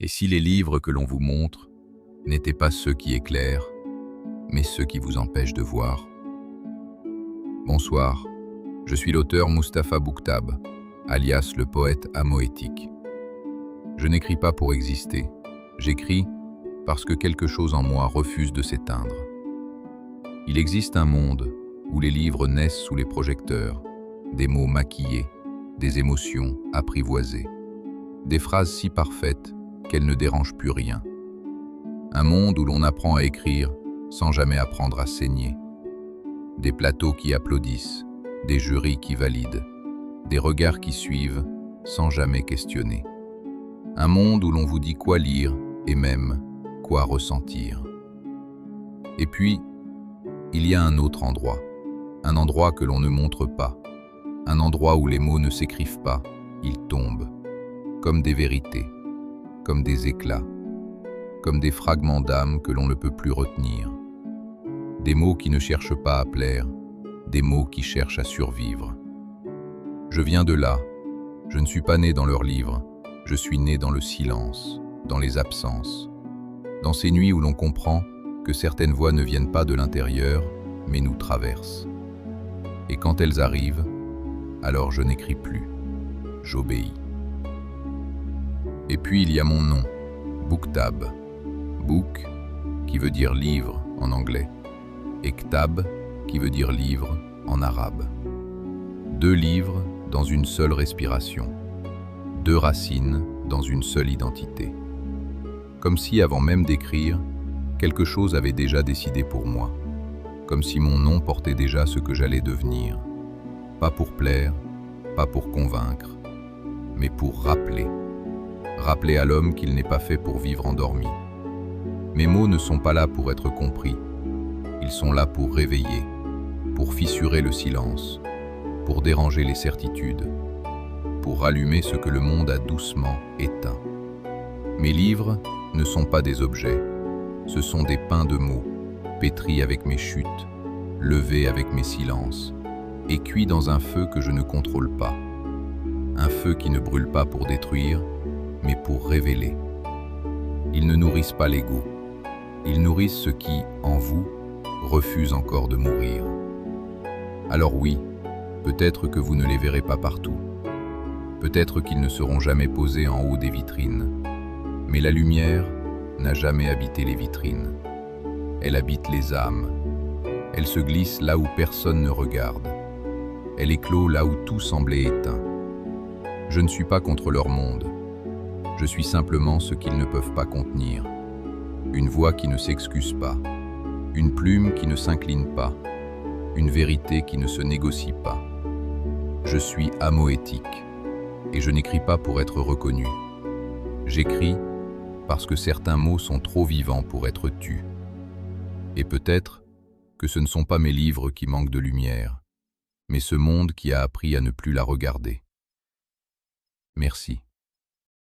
Et si les livres que l'on vous montre n'étaient pas ceux qui éclairent, mais ceux qui vous empêchent de voir? Bonsoir, je suis l'auteur Mustapha Bouktab, alias le poète amoétique. Je n'écris pas pour exister, j'écris parce que quelque chose en moi refuse de s'éteindre. Il existe un monde où les livres naissent sous les projecteurs, des mots maquillés, des émotions apprivoisées, des phrases si parfaites qu'elles ne dérangent plus rien. Un monde où l'on apprend à écrire sans jamais apprendre à saigner. Des plateaux qui applaudissent, des jurys qui valident, des regards qui suivent sans jamais questionner. Un monde où l'on vous dit quoi lire et même quoi ressentir. Et puis, il y a un autre endroit, un endroit que l'on ne montre pas, un endroit où les mots ne s'écrivent pas, ils tombent, comme des vérités, comme des éclats, comme des fragments d'âme que l'on ne peut plus retenir. Des mots qui ne cherchent pas à plaire, des mots qui cherchent à survivre. Je viens de là, je ne suis pas né dans leurs livres, je suis né dans le silence, dans les absences, dans ces nuits où l'on comprend que certaines voix ne viennent pas de l'intérieur, mais nous traversent. Et quand elles arrivent, alors je n'écris plus, j'obéis. Et puis il y a mon nom, Bouktab. Bouk, qui veut dire livre en anglais, et Ktab, qui veut dire livre en arabe. Deux livres dans une seule respiration, deux racines dans une seule identité. Comme si, avant même d'écrire, quelque chose avait déjà décidé pour moi. Comme si mon nom portait déjà ce que j'allais devenir. Pas pour plaire, pas pour convaincre, mais pour rappeler. Rappeler à l'homme qu'il n'est pas fait pour vivre endormi. Mes mots ne sont pas là pour être compris. Ils sont là pour réveiller, pour fissurer le silence, pour déranger les certitudes, pour rallumer ce que le monde a doucement éteint. Mes livres ne sont pas des objets, ce sont des pains de mots, pétris avec mes chutes, levés avec mes silences, et cuits dans un feu que je ne contrôle pas. Un feu qui ne brûle pas pour détruire, mais pour révéler. Ils ne nourrissent pas l'ego, ils nourrissent ce qui, en vous, refuse encore de mourir. Alors oui, peut-être que vous ne les verrez pas partout. Peut-être qu'ils ne seront jamais posés en haut des vitrines. Mais la lumière n'a jamais habité les vitrines. Elle habite les âmes. Elle se glisse là où personne ne regarde. Elle éclot là où tout semblait éteint. Je ne suis pas contre leur monde. Je suis simplement ce qu'ils ne peuvent pas contenir. Une voix qui ne s'excuse pas. Une plume qui ne s'incline pas. Une vérité qui ne se négocie pas. Je suis amoétique. Et je n'écris pas pour être reconnu. J'écris parce que certains mots sont trop vivants pour être tus. Et peut-être que ce ne sont pas mes livres qui manquent de lumière, mais ce monde qui a appris à ne plus la regarder. Merci.